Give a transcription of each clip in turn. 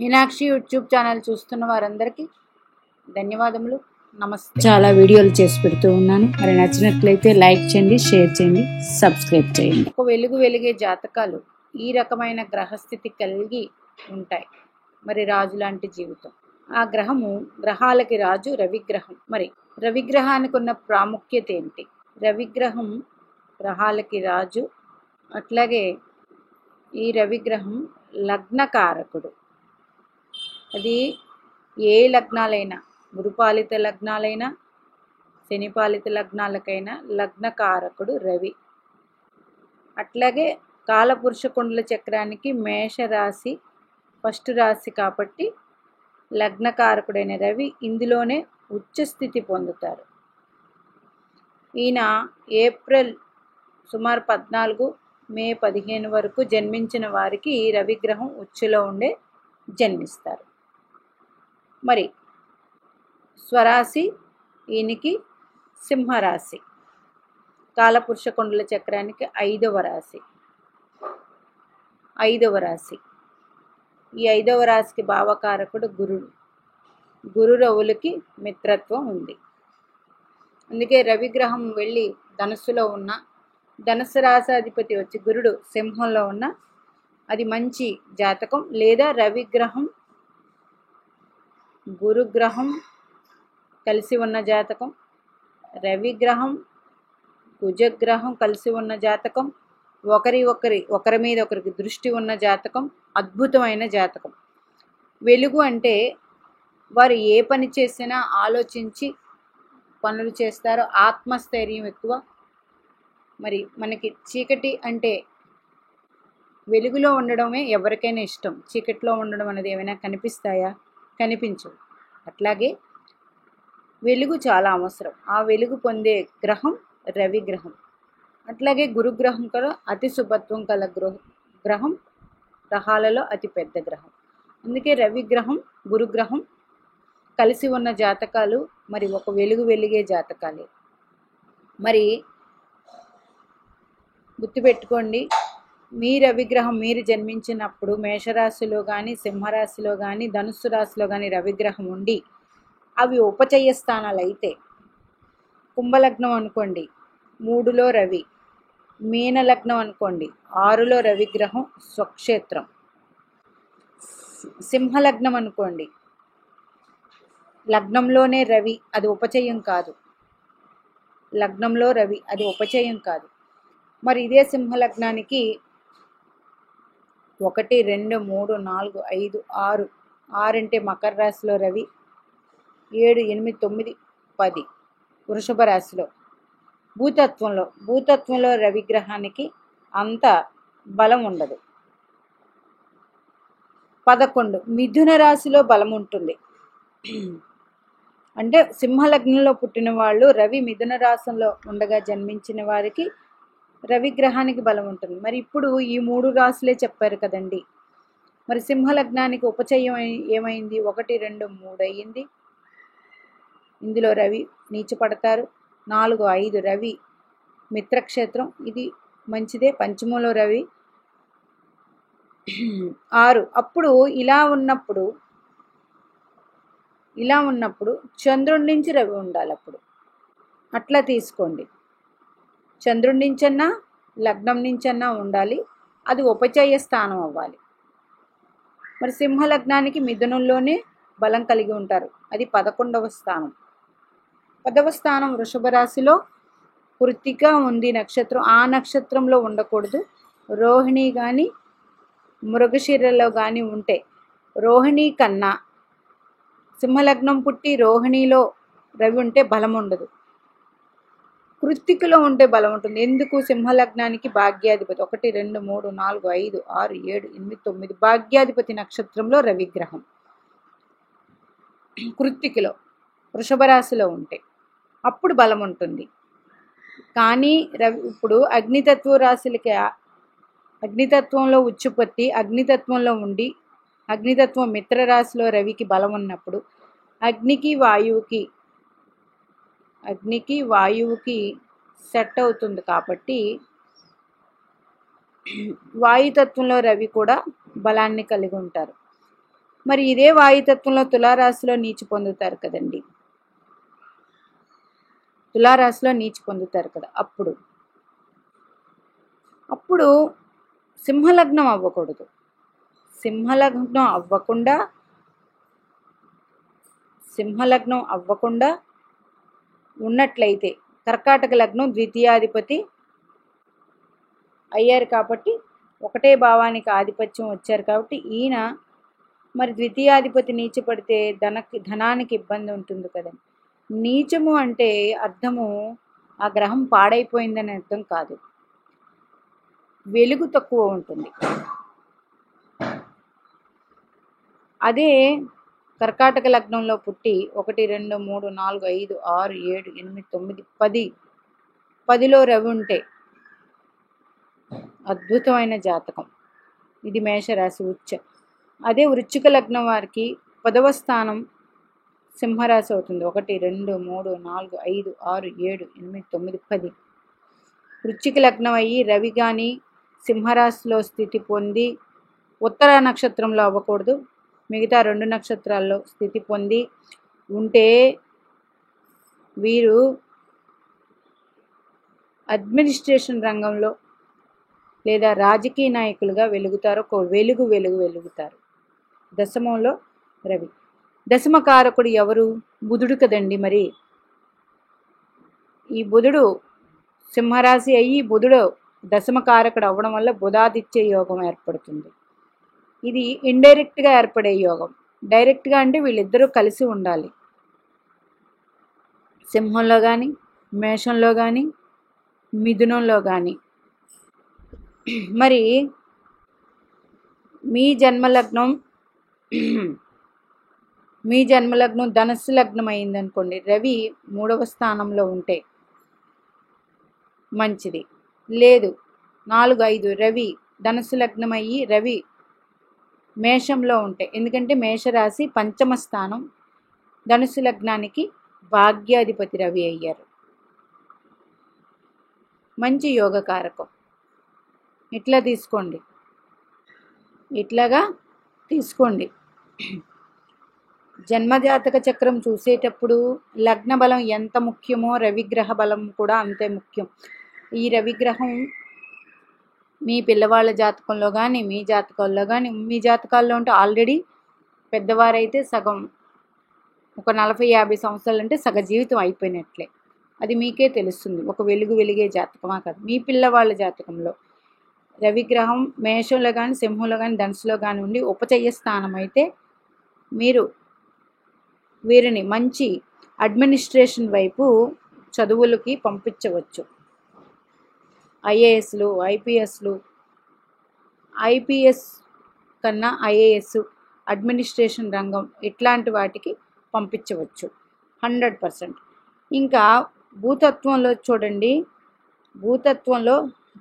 Meenakshi YouTube channel చూస్తున్న వారందరికీ ధన్యవాదములు. నమస్తే. చాలా వీడియోలు చేసి పెడుతూ ఉన్నాను. మరి నచ్చినట్లయితే లైక్ చేయండి, షేర్ చేయండి, సబ్స్క్రైబ్ చేయండి. ఒక వెలుగు వెలిగే జాతకాలు ఈ రకమైన గ్రహస్థితి కలిగి ఉంటాయి. మరి రాజు లాంటి జీవితం. ఆ గ్రహాలకి రాజు రవిగ్రహం. మరి రవిగ్రహానికి ఉన్న ప్రాముఖ్యత ఏంటి? రవిగ్రహం గ్రహాలకి రాజు. అట్లాగే ఈ రవిగ్రహం లగ్నకారకుడు. అది ఏ లగ్నాలైనా, గురుపాలిత లగ్నాలైనా, శనిపాలిత లగ్నాలకైనా లగ్నకారకుడు రవి. అట్లాగే కాలపురుష కుండల చక్రానికి మేషరాశి ఫస్ట్ రాశి కాబట్టి లగ్నకారకుడైన రవి ఇందులోనే ఉచ్చస్థితి పొందుతారు. ఈయన ఏప్రిల్ సుమారు 14 మే 15 వరకు జన్మించిన వారికి రవిగ్రహం ఉచ్చులో ఉండే జన్మిస్తారు. మరి స్వరాశి ఈయనకి సింహరాశి, కాలపురుష కుండల చక్రానికి 5వ రాశి. ఈ 5వ రాశికి భావకారకుడు గురుడు. గురు రవులకి మిత్రత్వం ఉంది. అందుకే రవిగ్రహం వెళ్ళి ధనుస్సులో ఉన్న, ధనుస్సు రాశాధిపతి వచ్చి గురుడు సింహంలో ఉన్న అది మంచి జాతకం. లేదా రవిగ్రహం గురుగ్రహం కలిసి ఉన్న జాతకం, రవిగ్రహం కుజగ్రహం కలిసి ఉన్న జాతకం, ఒకరి మీద ఒకరికి దృష్టి ఉన్న జాతకం అద్భుతమైన జాతకం. వెలుగు అంటే వారు ఏ పని చేసినా ఆలోచించి పనులు చేస్తారో, ఆత్మస్థైర్యం ఎక్కువ. మరి మనకి చీకటి అంటే వెలుగులో ఉండడమే ఎవరికైనా ఇష్టం. చీకటిలో ఉండడం అనేది ఏమైనా కనిపిస్తాయా? కనిపించవు. అట్లాగే వెలుగు చాలా అవసరం. ఆ వెలుగు పొందే గ్రహం రవిగ్రహం. అట్లాగే గురుగ్రహం కూడా అతి శుభత్వం కల గ్రహం, గ్రహాలలో అతి పెద్ద గ్రహం. అందుకే రవిగ్రహం గురుగ్రహం కలిసి ఉన్న జాతకాలు మరి ఒక వెలుగు వెలిగే జాతకాలే. మరి గుర్తుపెట్టుకోండి, మీ రవిగ్రహం మీరు జన్మించినప్పుడు మేషరాశిలో కానీ, సింహరాశిలో కానీ, ధనుస్సు రాశిలో కానీ రవిగ్రహం ఉండి అవి ఉపచయ స్థానాలు అయితే, కుంభలగ్నం అనుకోండి 3లో రవి, మీనలగ్నం అనుకోండి 6లో రవిగ్రహం స్వక్షేత్రం, సింహలగ్నం అనుకోండి లగ్నంలోనే రవి, అది ఉపచయం కాదు. లగ్నంలో రవి అది ఉపచయం కాదు. మరి ఇదే సింహలగ్నానికి 1, 2, 3, 4, 5, 6 అంటే మకర రాశిలో రవి, 7, 8, 9, 10 వృషభ రాశిలో భూతత్వంలో రవిగ్రహానికి అంత బలం ఉండదు. 11 మిథున రాశిలో బలం ఉంటుంది. అంటే సింహలగ్నంలో పుట్టిన వాళ్ళు రవి మిథున రాశిలో ఉండగా జన్మించిన వారికి రవిగ్రహానికి బలం ఉంటుంది. మరి ఇప్పుడు ఈ 3 రాశులే చెప్పారు కదండి. మరి సింహలగ్నానికి ఉపచయం ఏమైంది? 1, 2, 3 అయ్యింది. ఇందులో రవి నీచపడతారు. 4, 5 రవి మిత్రక్షేత్రం, ఇది మంచిదే. పంచమంలో రవి 6. అప్పుడు ఇలా ఉన్నప్పుడు చంద్రుడి నుంచి రవి ఉండాలి. అప్పుడు అట్లా తీసుకోండి. చంద్రుడి నుంచన్నా లగ్నం నుంచన్నా ఉండాలి. అది ఉపచయ స్థానం అవ్వాలి. మరి సింహలగ్నానికి మిథునంలోనే బలం కలిగి ఉంటారు. అది 11వ స్థానం. 10వ స్థానం వృషభ రాశిలో కృత్తిక ఉంది నక్షత్రం. ఆ నక్షత్రంలో ఉండకూడదు. రోహిణి కానీ మృగశిరలో కానీ ఉంటే, రోహిణి కన్నా సింహలగ్నం పుట్టి రోహిణిలో రవి ఉంటే బలం ఉండదు. కృత్తికలో ఉంటే బలం ఉంటుంది. ఎందుకు? సింహలగ్నానికి భాగ్యాధిపతి 1, 2, 3, 4, 5, 6, 7, 8, 9 భాగ్యాధిపతి నక్షత్రంలో రవిగ్రహం. కృత్తికలో వృషభ రాశిలో ఉంటే అప్పుడు బలం ఉంటుంది. కానీ రవి ఇప్పుడు అగ్నితత్వ రాశులకి, అగ్నితత్వంలో ఉచ్చుపత్తి, అగ్నితత్వంలో ఉండి అగ్నితత్వం మిత్రరాశిలో రవికి బలం ఉన్నప్పుడు అగ్నికి వాయువుకి సెట్ అవుతుంది. కాబట్టి వాయుతత్వంలో రవి కూడా బలాన్ని కలిగి ఉంటారు. మరి ఇదే వాయుతత్వంలో తులారాశిలో నీచి పొందుతారు కదండి. తులారాశిలో నీచి పొందుతారు కదా. అప్పుడు సింహలగ్నం అవ్వకూడదు. సింహలగ్నం అవ్వకుండా ఉన్నట్లయితే కర్కాటక లగ్నం ద్వితీయాధిపతి అయ్యారు కాబట్టి ఒకటే భావానికి ఆధిపత్యం వచ్చారు కాబట్టి ఈయన మరి ద్వితీయాధిపతి నీచపడితే ధనానికి ఇబ్బంది ఉంటుంది కదండి. నీచము అంటే అర్థము ఆ గ్రహం పాడైపోయిందని అర్థం కాదు, వెలుగు తక్కువ ఉంటుంది. అదే కర్కాటక లగ్నంలో పుట్టి 1 2 3 4 5 6 7 8 9 10లో రవి ఉంటే అద్భుతమైన జాతకం. ఇది మేషరాశి ఉచ్చ. అదే వృశ్చిక లగ్నం వారికి 10వ స్థానం సింహరాశి అవుతుంది. 1 2 3 4 5 6 7 8 9 10. వృశ్చిక లగ్నం అయ్యి రవి కానీ సింహరాశిలో స్థితి పొంది ఉత్తర నక్షత్రంలో అవ్వకూడదు, మిగతా 2 నక్షత్రాల్లో స్థితి పొంది ఉంటే వీరు అడ్మినిస్ట్రేషన్ రంగంలో లేదా రాజకీయ నాయకులుగా వెలుగుతారు. వెలుగుతారు. దశమంలో రవి. దశమకారకుడు ఎవరు? బుధుడు కదండి. మరి ఈ బుధుడు సింహరాశి అయ్యి బుధుడు దశమకారకుడు అవ్వడం వల్ల బుధాదిత్య యోగం ఏర్పడుతుంది. ఇది ఇండైరెక్ట్గా ఏర్పడే యోగం. డైరెక్ట్గా అంటే వీళ్ళిద్దరూ కలిసి ఉండాలి. సింహంలో కానీ, మేషంలో కానీ, మిథునంలో కానీ. మరి మీ జన్మలగ్నం ధనుస్సు లగ్నం అయిందనుకోండి, రవి 3వ స్థానంలో ఉంటే మంచిది. లేదు 4 5 రవి ధనుస్సు లగ్నం అయ్యి రవి మేషంలో ఉంటే, ఎందుకంటే మేషరాశి 5వ స్థానం, ధనుస్సు లగ్నానికి భాగ్యాధిపతి రవి అయ్యారు. మంచి యోగకారకం. ఇట్లాగా తీసుకోండి. జన్మజాతక చక్రం చూసేటప్పుడు లగ్న బలం ఎంత ముఖ్యమో రవిగ్రహ బలం కూడా అంతే ముఖ్యం. ఈ రవిగ్రహం మీ పిల్లవాళ్ళ జాతకంలో కానీ, మీ జాతకాల్లో కానీ, మీ జాతకాల్లో ఉంటే ఆల్రెడీ పెద్దవారైతే సగం ఒక 40-50 సంవత్సరాలు అంటే సగ జీవితం అయిపోయినట్లే. అది మీకే తెలుస్తుంది. ఒక వెలిగే జాతకమా కాదు. మీ పిల్లవాళ్ళ జాతకంలో రవిగ్రహం మేషంలో కానీ, సింహంలో కానీ, ధనుసులో కానీ ఉండి ఉపచయ స్థానం అయితే మీరు వీరిని మంచి అడ్మినిస్ట్రేషన్ వైపు చదువులకి పంపించవచ్చు. ఐఏఎస్లు, ఐపీఎస్ కన్నా ఐఏఎస్, అడ్మినిస్ట్రేషన్ రంగం ఇట్లాంటి వాటికి పంపించవచ్చు 100%. ఇంకా భూతత్వంలో చూడండి, భూతత్వంలో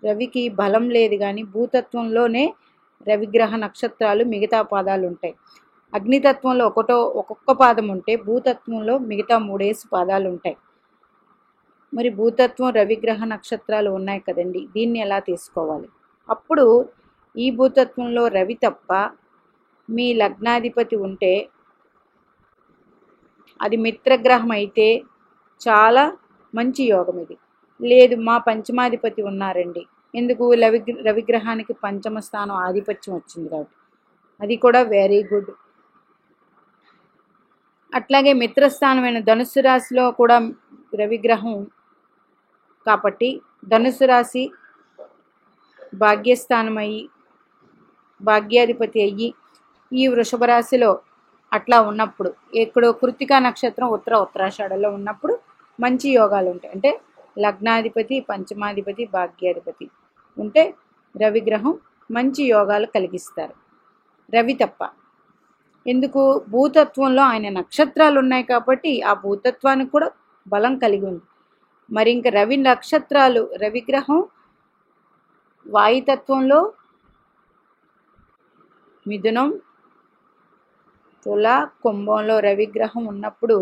రవికి బలం లేదు కానీ భూతత్వంలోనే రవిగ్రహ నక్షత్రాలు మిగతా పాదాలు ఉంటాయి. అగ్నితత్వంలో ఒక్కొక్క పాదం ఉంటే భూతత్వంలో మిగతా 3 పాదాలు ఉంటాయి. మరి భూతత్వం రవిగ్రహ నక్షత్రాలు ఉన్నాయి కదండి, దీన్ని ఎలా తీసుకోవాలి? అప్పుడు ఈ భూతత్వంలో రవి తప్ప మీ లగ్నాధిపతి ఉంటే అది మిత్రగ్రహం అయితే చాలా మంచి యోగం ఇది. లేదు మా పంచమాధిపతి ఉన్నారండి, ఎందుకు రవిగ్రహానికి 5వ స్థానం ఆధిపత్యం వచ్చింది కాబట్టి అది కూడా వెరీ గుడ్. అట్లాగే మిత్రస్థానమైన ధనుస్సు రాశిలో కూడా రవిగ్రహం కాబట్టి ధనుస్సు రాశి భాగ్యస్థానం అయ్యి భాగ్యాధిపతి అయ్యి ఈ వృషభ రాశిలో అట్లా ఉన్నప్పుడు, ఎక్కడో కృత్తికా నక్షత్రం ఉత్తరాషాఢలో ఉన్నప్పుడు మంచి యోగాలు ఉంటాయి. అంటే లగ్నాధిపతి, పంచమాధిపతి, భాగ్యాధిపతి ఉంటే రవిగ్రహం మంచి యోగాలు కలిగిస్తారు, రవి తప్ప. ఎందుకు? భూతత్వంలో ఆయన నక్షత్రాలు ఉన్నాయి కాబట్టి ఆ భూతత్వానికి కూడా బలం కలిగి ఉంది. మరి ఇంకా రవిగ్రహం వాయుతత్వంలో మిథునం, తుల, కుంభంలో రవిగ్రహం ఉన్నప్పుడు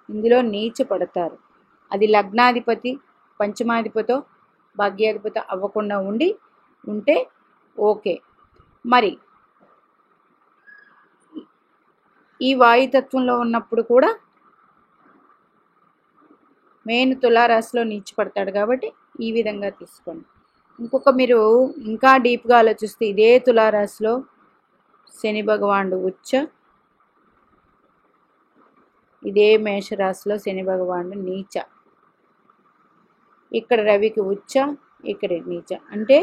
ఇందులో నీచపడతారు. అది లగ్నాధిపతి, పంచమాధిపతో భాగ్యాధిపతి అవ్వకుండా ఉంటే ఓకే. మరి ఈ వాయుతత్వంలో ఉన్నప్పుడు కూడా మెయిన్ తులారాశిలో నీచపడతాడు కాబట్టి ఈ విధంగా తీసుకోండి. ఇంకొక మీరు ఇంకా డీప్గా ఆలోచిస్తే ఇదే తులారాశిలో శని భగవానుడు ఉచ్చ, ఇదే మేషరాశిలో శని భగవానుడు నీచ, ఇక్కడ రవికి ఉచ్చ, ఇక్కడ నీచ. అంటే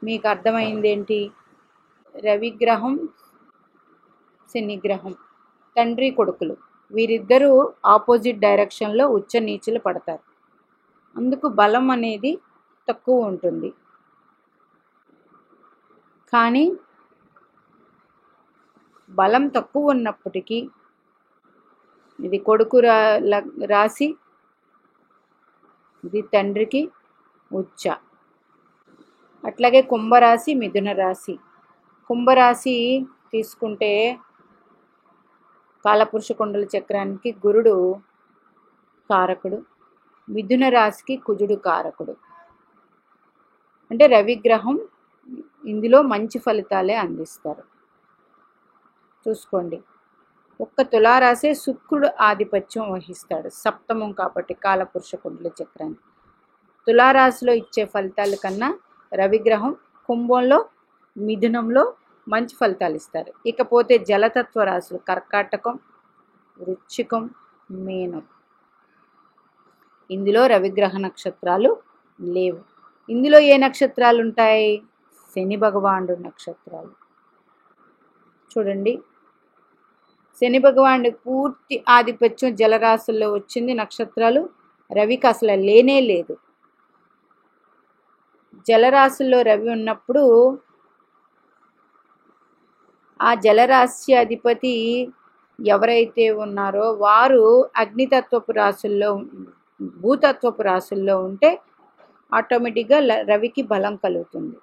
మీకు అర్థమైంది ఏంటి? రవిగ్రహం శనిగ్రహం తండ్రి కొడుకులు వీరిద్దరూ ఆపోజిట్ డైరెక్షన్లో ఉచ్చ నీచులు పడతారు. అందుకు బలం అనేది తక్కువ ఉంటుంది. కానీ బలం తక్కువ ఉన్నప్పటికీ ఇది కొడుకు రాశి, ఇది తండ్రికి ఉచ్చ. అట్లాగే కుంభరాశి, మిథున రాశి. కుంభరాశి తీసుకుంటే కాలపురుష కుండల చక్రానికి గురుడు కారకుడు, మిథున రాశికి కుజుడు కారకుడు. అంటే రవిగ్రహం ఇందులో మంచి ఫలితాలే అందిస్తారు. చూసుకోండి, ఒక్క తులారాశే శుక్రుడు ఆధిపత్యం వహిస్తాడు, సప్తమం కాబట్టి కాలపురుష కుండల చక్రానికి. తులారాశిలో ఇచ్చే ఫలితాల కన్నా రవిగ్రహం కుంభంలో, మిథునంలో మంచి ఫలితాలు ఇస్తారు. ఇకపోతే జలతత్వ రాశులు కర్కాటకం, వృశ్చికం, మీనం. ఇందులో రవిగ్రహ నక్షత్రాలు లేవు. ఇందులో ఏ నక్షత్రాలు ఉంటాయి? శని భగవానుడు నక్షత్రాలు. చూడండి, శని భగవానుడి పూర్తి ఆధిపత్యం జలరాశుల్లో వచ్చింది. నక్షత్రాలు రవికి అసలు లేనే లేదు. జలరాశుల్లో రవి ఉన్నప్పుడు ఆ జలరాశి అధిపతి ఎవరైతే ఉన్నారో వారు అగ్నితత్వపు రాశుల్లో, భూతత్వపు రాశుల్లో ఉంటే ఆటోమేటిక్గా రవికి బలం కలుగుతుంది.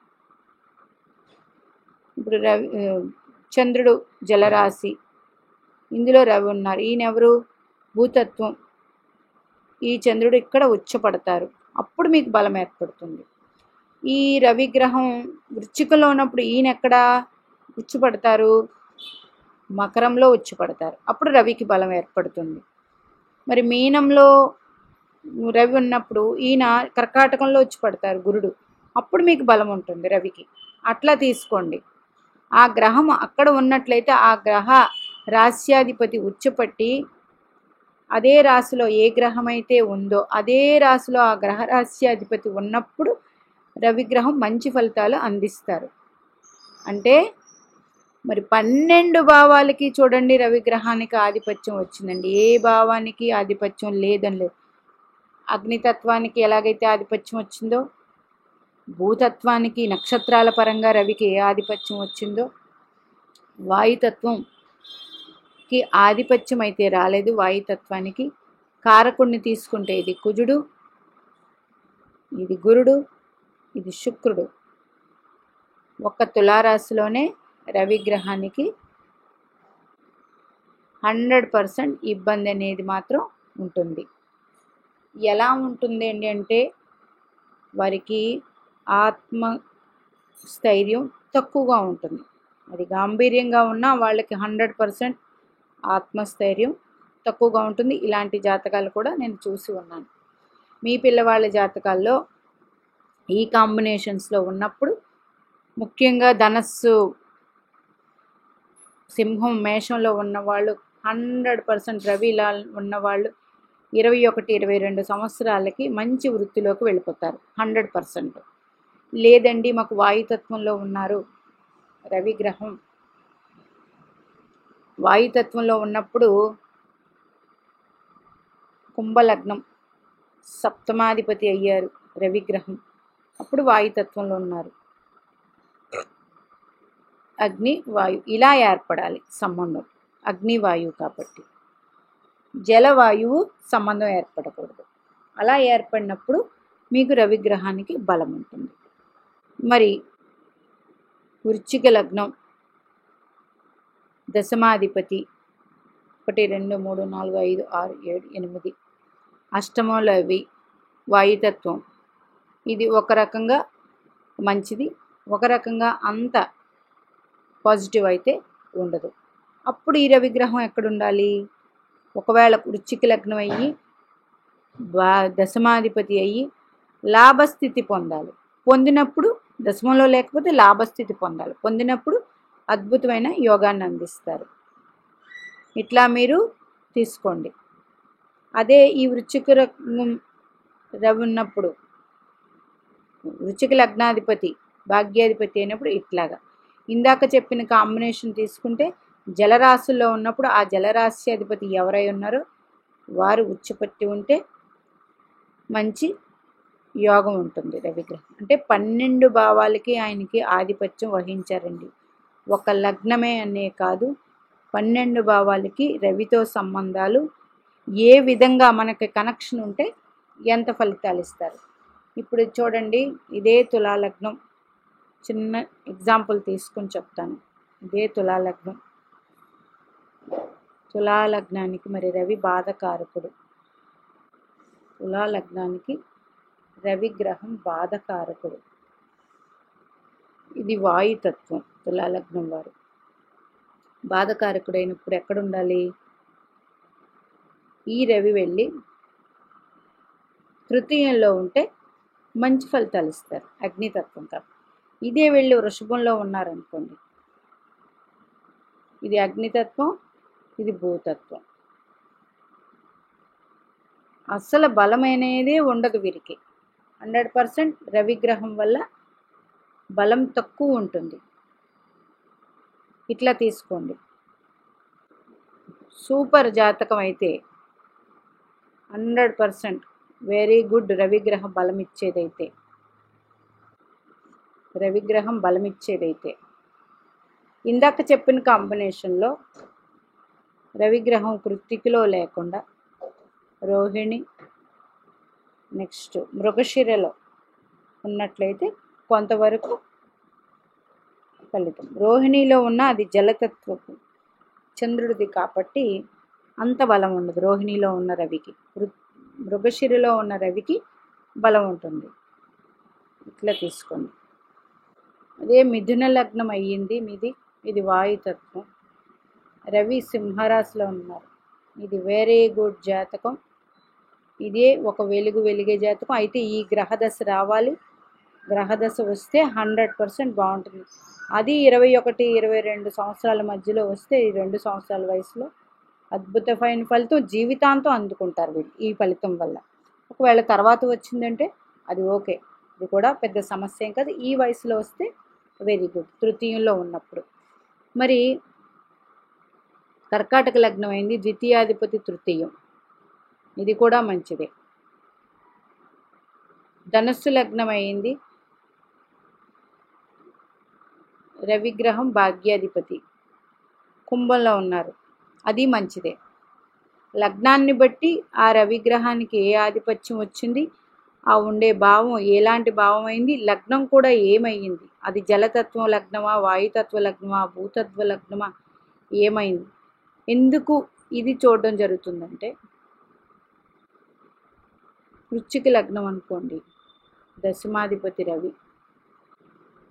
ఇప్పుడు చంద్రుడు జలరాశి, ఇందులో రవి ఉన్నారు. ఈయనెవరు? భూతత్వం. ఈ చంద్రుడు ఇక్కడ ఉచ్చపడతారు, అప్పుడు మీకు బలం ఏర్పడుతుంది. ఈ రవిగ్రహం వృశ్చికంలో ఉన్నప్పుడు ఈయన ఎక్కడ ఉచ్చుపడతారు? మకరంలో ఉచ్చుపడతారు, అప్పుడు రవికి బలం ఏర్పడుతుంది. మరి మీనంలో రవి ఉన్నప్పుడు ఈయన కర్కాటకంలో ఉచ్చుపడతారు గురుడు, అప్పుడు మీకు బలం ఉంటుంది రవికి. అట్లా తీసుకోండి. ఆ గ్రహం అక్కడ ఉన్నట్లయితే ఆ గ్రహ రాశ్యాధిపతి ఉచ్చుపట్టి అదే రాశిలో ఏ గ్రహం అయితే ఉందో అదే రాశిలో ఆ గ్రహ రాశ్యాధిపతి ఉన్నప్పుడు రవిగ్రహం మంచి ఫలితాలు అందిస్తారు. అంటే మరి 12 భావాలకి చూడండి రవిగ్రహానికి ఆధిపత్యం వచ్చిందండి. ఏ భావానికి ఆధిపత్యం లేదని లేదు. అగ్నితత్వానికి ఎలాగైతే ఆధిపత్యం వచ్చిందో, భూతత్వానికి నక్షత్రాల పరంగా రవికి ఏ ఆధిపత్యం వచ్చిందో, వాయుతత్వంకి ఆధిపత్యం అయితే రాలేదు. వాయుతత్వానికి కారకుడిని తీసుకుంటే ఇది కుజుడు, ఇది గురుడు, ఇది శుక్రుడు. ఒక్క తులారాశిలోనే రవిగ్రహానికి 100% ఇబ్బంది అనేది మాత్రం ఉంటుంది. ఎలా ఉంటుంది అంటే వారికి ఆత్మస్థైర్యం తక్కువగా ఉంటుంది. అది గాంభీర్యంగా ఉన్నా వాళ్ళకి 100% ఆత్మస్థైర్యం తక్కువగా ఉంటుంది. ఇలాంటి జాతకాలు కూడా నేను చూసి ఉన్నాను. మీ పిల్లవాళ్ళ జాతకాల్లో ఈ కాంబినేషన్స్లో ఉన్నప్పుడు, ముఖ్యంగా ధనస్సు, సింహం, మేషంలో ఉన్నవాళ్ళు 100% రవిలా ఉన్నవాళ్ళు 21-22 సంవత్సరాలకి మంచి వృత్తిలోకి వెళ్ళిపోతారు 100%. లేదండి మాకు వాయుతత్వంలో ఉన్నారు, రవిగ్రహం వాయుతత్వంలో ఉన్నప్పుడు కుంభలగ్నం, సప్తమాధిపతి అయ్యారు రవిగ్రహం, అప్పుడు వాయుతత్వంలో ఉన్నారు. అగ్ని వాయు ఇలా ఏర్పడాలి సంబంధం, అగ్ని వాయువు కాబట్టి. జలవాయువు సంబంధం ఏర్పడకూడదు. అలా ఏర్పడినప్పుడు మీకు రవిగ్రహానికి బలం ఉంటుంది. మరి వృశ్చిక లగ్నం, దశమాధిపతి 1 2 3 4 5 6 7 8, అష్టమంలో అవి వాయుతత్వం. ఇది ఒక రకంగా మంచిది, ఒక రకంగా అంత పాజిటివ్ అయితే ఉండదు. అప్పుడు ఈ రవిగ్రహం ఎక్కడ ఉండాలి? ఒకవేళ వృశ్చిక లగ్నం అయ్యి దశమాధిపతి అయ్యి లాభస్థితి పొందాలి. పొందినప్పుడు దశమంలో లేకపోతే లాభస్థితి పొందాలి. పొందినప్పుడు అద్భుతమైన యోగాన్ని అందిస్తారు. ఇట్లా మీరు తీసుకోండి. అదే ఈ వృశ్చిక లగ్నం రవి ఉన్నప్పుడు వృశ్చిక లగ్నాధిపతి భాగ్యాధిపతి అయినప్పుడు ఇట్లాగా ఇందాక చెప్పిన కాంబినేషన్ తీసుకుంటే జలరాశుల్లో ఉన్నప్పుడు ఆ జలరాశి అధిపతి ఎవరై ఉన్నారో వారు ఉచ్చుపట్టి ఉంటే మంచి యోగం ఉంటుంది. రవిగ్రహం అంటే 12 భావాలకి ఆయనకి ఆధిపత్యం వహించారండి. ఒక లగ్నమే అనే కాదు, 12 భావాలకి రవితో సంబంధాలు ఏ విధంగా మనకి కనెక్షన్ ఉంటే ఎంత ఫలితాలు ఇస్తారు. ఇప్పుడు చూడండి, ఇదే తులాలగ్నం, చిన్న ఎగ్జాంపుల్ తీసుకుని చెప్తాను. ఇదే తులాలగ్నం. తులాలగ్నానికి మరి రవి బాధకారకుడు. తులాలగ్నానికి రవిగ్రహం బాధకారకుడు. ఇది వాయుతత్వం. తులాలగ్నం వారు బాధకారకుడైనప్పుడు ఎక్కడ ఉండాలి? ఈ రవి వెళ్ళి తృతీయంలో ఉంటే మంచి ఫలితాలు ఇస్తారు, అగ్నితత్వం కాబట్టి. ఇదే వెళ్ళి వృషభంలో ఉన్నారనుకోండి, ఇది అగ్నితత్వం, ఇది భూతత్వం. అస్సలు బలమైనదే ఉండదు వీరికి. 100% రవిగ్రహం వల్ల బలం తక్కువ ఉంటుంది. ఇట్లా తీసుకోండి. సూపర్ జాతకం అయితే 100% వెరీ గుడ్. రవిగ్రహం బలం ఇచ్చేదైతే ఇందాక చెప్పిన కాంబినేషన్లో రవిగ్రహం కృత్తికలో లేకుండా రోహిణి నెక్స్ట్ మృగశిరలో ఉన్నట్లయితే కొంతవరకు ఫలితం. రోహిణిలో ఉన్న అది జలతత్వపు చంద్రుడిది కాబట్టి అంత బలం ఉండదు రోహిణిలో ఉన్న రవికి. మృగశిరలో ఉన్న రవికి బలం ఉంటుంది. ఇట్లా తీసుకోండి. అదే మిథున లగ్నం అయ్యింది మీది, ఇది వాయుతత్వం. రవి సింహరాశిలో ఉన్నారు. ఇది వెరీ గుడ్ జాతకం. ఇదే ఒక వెలిగే జాతకం. అయితే ఈ గ్రహదశ రావాలి. గ్రహదశ వస్తే 100% బాగుంటుంది. అది 21, 22 సంవత్సరాల మధ్యలో వస్తే, ఈ 2 సంవత్సరాల వయసులో అద్భుతమైన ఫలితం జీవితాంతం అందుకుంటారు వీళ్ళు ఈ ఫలితం వల్ల. ఒకవేళ తర్వాత వచ్చిందంటే అది ఓకే, ఇది కూడా పెద్ద సమస్య ఏం కాదు. ఈ వయసులో వస్తే వెరీ గుడ్, తృతీయంలో ఉన్నప్పుడు. మరి కర్కాటక లగ్నం అయింది, ద్వితీయాధిపతి తృతీయం, ఇది కూడా మంచిదే. ధనస్సు లగ్నం అయింది, రవిగ్రహం భాగ్యాధిపతి కుంభంలో ఉన్నారు, అది మంచిదే. లగ్నాన్ని బట్టి ఆ రవిగ్రహానికి ఏ ఆధిపత్యం వచ్చింది, ఆ ఉండే భావం ఎలాంటి భావం అయింది, లగ్నం కూడా ఏమయ్యింది, అది జలతత్వం లగ్నమా, వాయుతత్వ లగ్నమా, భూతత్వ లగ్నమా, ఏమైంది. ఎందుకు ఇది చూడడం జరుగుతుందంటే, వృశ్చిక లగ్నం అనుకోండి, దశమాధిపతి రవి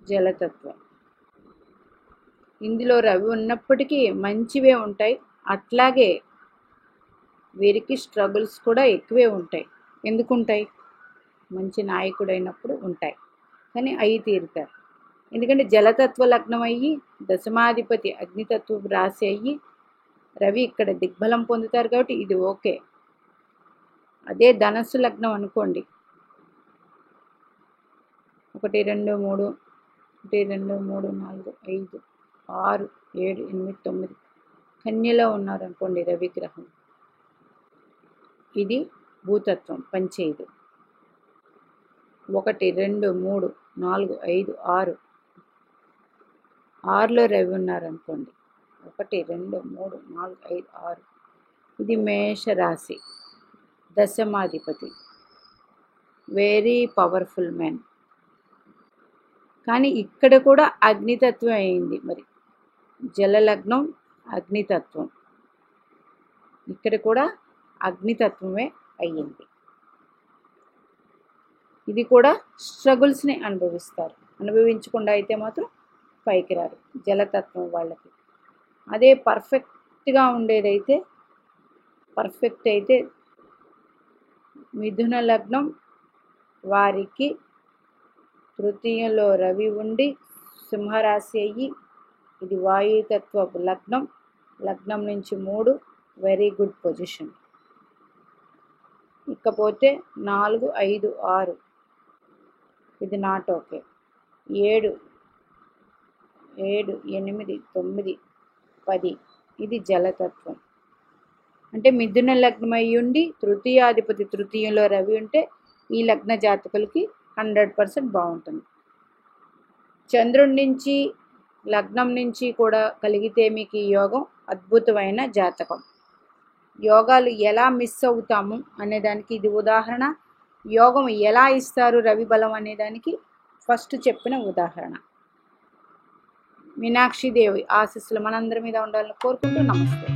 జలతత్వం. ఇందులో రవి ఉన్నప్పటికీ మంచివే ఉంటాయి, అట్లాగే వీరికి స్ట్రగుల్స్ కూడా ఎక్కువే ఉంటాయి. ఎందుకుంటాయి? మంచి నాయకుడైనప్పుడు ఉంటాయి, కానీ అవి తీరుతారు. ఎందుకంటే జలతత్వ లగ్నం అయ్యి దశమాధిపతి అగ్నితత్వ రాశి అయ్యి రవి ఇక్కడ దిగ్బలం పొందుతారు కాబట్టి ఇది ఓకే. అదే ధనస్సు లగ్నం అనుకోండి, 1, 2, 3, 1, 2, 3, 4, 5, 6, 7, 8, 9 కన్యలో ఉన్నారనుకోండి రవిగ్రహం, ఇది భూతత్వం పనిచేయదు. 1, 2, 3, 4, 5, 6 6లో రవి ఉన్నారనుకోండి, 1, 2, 3, 4, 5, 6 ఇది మేషరాశి, దశమాధిపతి, వెరీ పవర్ఫుల్ మ్యాన్. కానీ ఇక్కడ కూడా అగ్నితత్వం అయింది. మరి జలలగ్నం అగ్నితత్వం, ఇక్కడ కూడా అగ్నితత్వమే అయ్యింది. ఇది కూడా స్ట్రగుల్స్ని అనుభవిస్తారు. అనుభవించకుండా అయితే మాత్రం పైకి రారు జలతత్వం వాళ్ళకి. అదే పర్ఫెక్ట్గా ఉండేదైతే పర్ఫెక్ట్ అయితే మిథున లగ్నం వారికి తృతీయంలో రవి ఉండి సింహరాశి అయ్యి, ఇది వాయుతత్వపు లగ్నం, లగ్నం నుంచి 3 వెరీ గుడ్ పొజిషన్. ఇకపోతే 4, 5, 6 ఇది నాట్ ఓకే. 7, 8, 9, 10 ఇది జలతత్వం. అంటే మిథున లగ్నం అయి ఉండి తృతీయాధిపతి తృతీయంలో రవి ఉంటే ఈ లగ్న జాతకులకి 100% బాగుంటుంది. చంద్రుడి నుంచి లగ్నం నుంచి కూడా కలిగితే మీకు ఈ యోగం అద్భుతమైన జాతకం. యోగాలు ఎలా మిస్ అవుతాము అనేదానికి ఇది ఉదాహరణ. యోగం ఎలా ఇస్తారు రవి బలం అనేదానికి ఫస్ట్ చెప్పిన ఉదాహరణ. మీనాక్షి దేవి ఆశీస్సులు మనందరి మీద ఉండాలని కోరుకుంటూ నమస్తే.